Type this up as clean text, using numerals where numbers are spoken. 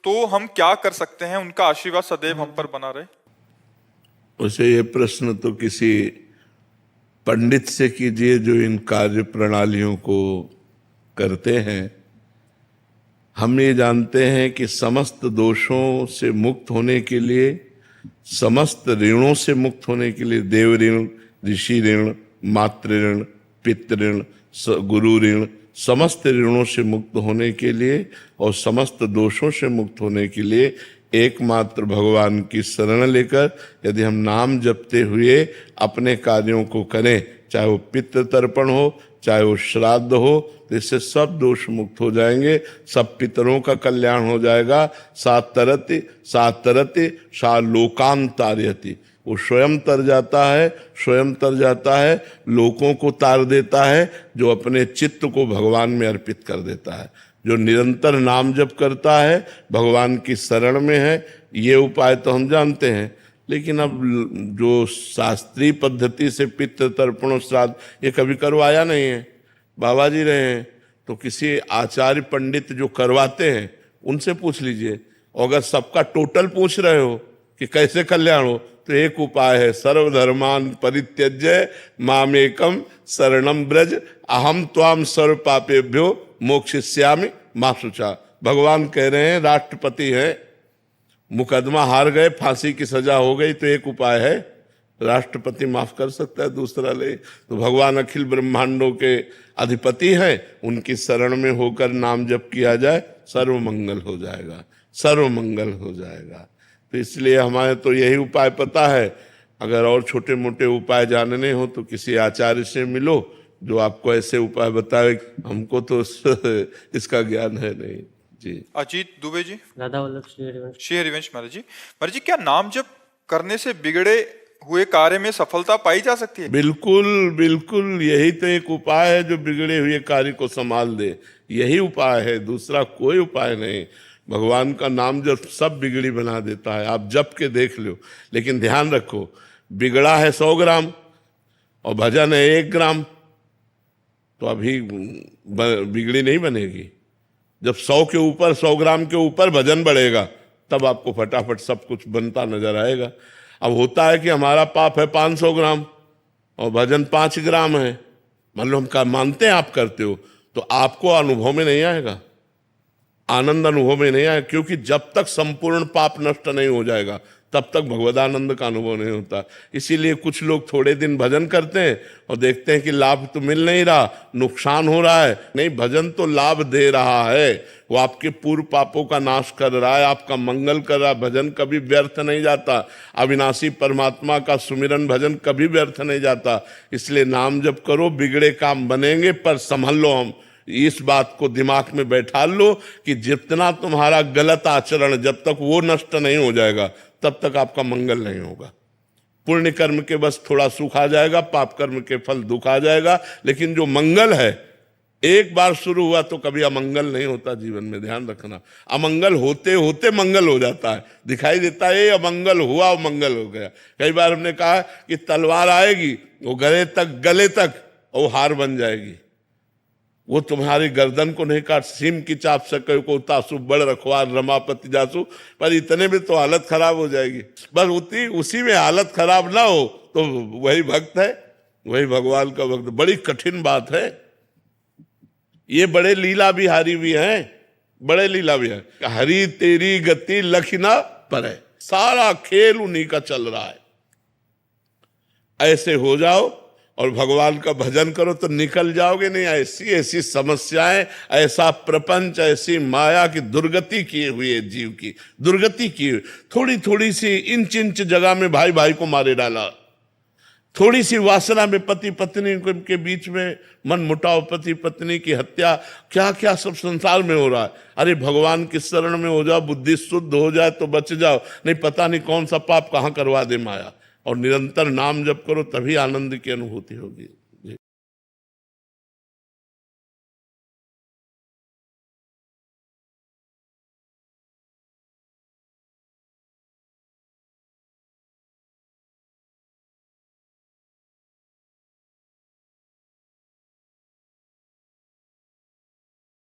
तो हम क्या कर सकते हैं उनका आशीर्वाद सदैव हम पर बना रहे? उसे ये प्रश्न तो किसी पंडित से कीजिए जो इन कार्य प्रणालियों को करते हैं। हम ये जानते हैं कि समस्त दोषों से मुक्त होने के लिए, समस्त ऋणों से मुक्त होने के लिए, देव ऋण, ऋषि ऋण, मातृ ऋण, पितृ ऋण, गुरु ऋण, समस्त ऋणों से मुक्त होने के लिए और समस्त दोषों से मुक्त होने के लिए एकमात्र भगवान की शरण लेकर यदि हम नाम जपते हुए अपने कार्यों को करें, चाहे वो पितृ तर्पण हो, चाहे वो श्राद्ध हो, तो इससे सब दोष मुक्त हो जाएंगे, सब पितरों का कल्याण हो जाएगा। सात तरति सा लोकान तारयति, वो स्वयं तर जाता है, लोकों को तार देता है, जो अपने चित्त को भगवान में अर्पित कर देता है। जो निरंतर नाम जप करता है, भगवान की शरण में है, ये उपाय तो हम जानते हैं। लेकिन अब जो शास्त्रीय पद्धति से पितृ तर्पण श्राद्ध ये कभी करवाया नहीं है, बाबा जी रहे हैं, तो किसी आचार्य पंडित जो करवाते हैं उनसे पूछ लीजिए। अगर सबका टोटल पूछ रहे हो कि कैसे कल्याण हो, तो एक उपाय है, सर्वधर्मान परित्यज्य मामेकम शरणम ब्रज अहम त्वाम सर्व पापेभ्यो मोक्षयिष्यामि मा शुचा। भगवान कह रहे हैं, राष्ट्रपति हैं, मुकदमा हार गए, फांसी की सजा हो गई, तो एक उपाय है, राष्ट्रपति माफ कर सकता है, दूसरा ले। तो भगवान अखिल ब्रह्मांडों के अधिपति हैं, उनकी शरण में होकर नाम जप किया जाए, सर्वमंगल हो जाएगा, सर्वमंगल हो जाएगा। तो इसलिए हमारे तो यही उपाय पता है। अगर और छोटे मोटे उपाय जानने हो तो किसी आचार्य से मिलो जो आपको ऐसे उपाय बताए, हमको तो इसका ज्ञान है नहीं जी। अजीत दुबे जी। राधा वल्लभ श्री हरिवंश महाराज जी। महाराज जी, क्या नाम जप करने से बिगड़े हुए कार्य में सफलता पाई जा सकती है? बिल्कुल बिल्कुल, यही तो एक उपाय है जो बिगड़े हुए कार्य को संभाल दे, यही उपाय है, दूसरा कोई उपाय नहीं। भगवान का नाम जब सब बिगड़ी बना देता है, आप जप के देख लो। लेकिन ध्यान रखो, बिगड़ा है 100 ग्राम और भजन है 1 ग्राम, तो अभी बिगड़ी नहीं बनेगी। जब 100 के ऊपर, 100 ग्राम के ऊपर भजन बढ़ेगा, तब आपको फटाफट सब कुछ बनता नजर आएगा। अब होता है कि हमारा पाप है 500 ग्राम और भजन 5 ग्राम है, मान लो हम मानते हैं आप करते हो, तो आपको अनुभव में नहीं आएगा, आनंद अनुभव में नहीं आएगा, क्योंकि जब तक संपूर्ण पाप नष्ट नहीं हो जाएगा तब तक भगवदानंद का अनुभव नहीं होता। इसीलिए कुछ लोग थोड़े दिन भजन करते हैं और देखते हैं कि लाभ तो मिल नहीं रहा, नुकसान हो रहा है। नहीं, भजन तो लाभ दे रहा है, वो आपके पूर्व पापों का नाश कर रहा है, आपका मंगल कर रहा है। भजन कभी व्यर्थ नहीं जाता, अविनाशी परमात्मा का सुमिरन भजन कभी व्यर्थ नहीं जाता। इसलिए नाम जप करो, बिगड़े काम बनेंगे, पर संभल लो। हम इस बात को दिमाग में बैठा लो कि जितना तुम्हारा गलत आचरण, जब तक वो नष्ट नहीं हो जाएगा तब तक आपका मंगल नहीं होगा। पुण्य कर्म के बस थोड़ा सुख आ जाएगा, पाप कर्म के फल दुख आ जाएगा, लेकिन जो मंगल है एक बार शुरू हुआ तो कभी अमंगल नहीं होता जीवन में। ध्यान रखना, अमंगल होते होते मंगल हो जाता है, दिखाई देता है ये अमंगल हुआ और मंगल हो गया। कई बार हमने कहा कि तलवार आएगी, वो गले तक वो हार बन जाएगी, वो तुम्हारी गर्दन को नहीं काट, सीम की चाप सके को तासु बड़ रखवार रमापति जासु, पर इतने में तो हालत खराब हो जाएगी। बस उसी में हालत खराब ना हो तो वही भक्त है, वही भगवान का भक्त। बड़ी कठिन बात है ये, बड़े लीला बिहारी भी हैं, बड़े लीला बिहारी। हरी तेरी गति लखना पर है, सारा खेल उन्हीं का चल रहा है। ऐसे हो जाओ और भगवान का भजन करो तो निकल जाओगे नहीं। ऐसी ऐसी समस्याएं, ऐसा प्रपंच, ऐसी माया की दुर्गति किए हुए जीव की दुर्गति की, थोड़ी थोड़ी सी इंच इंच जगह में भाई भाई को मारे डाला, थोड़ी सी वासना में पति पत्नी के बीच में मन मुटाव, पति पत्नी की हत्या, क्या क्या सब संसार में हो रहा है। अरे भगवान की शरण में हो जाओ, बुद्धि शुद्ध हो जाए तो बच जाओ, नहीं पता नहीं कौन सा पाप कहाँ करवा दे माया। और निरंतर नाम जप करो, तभी आनंद की अनुभूति होगी।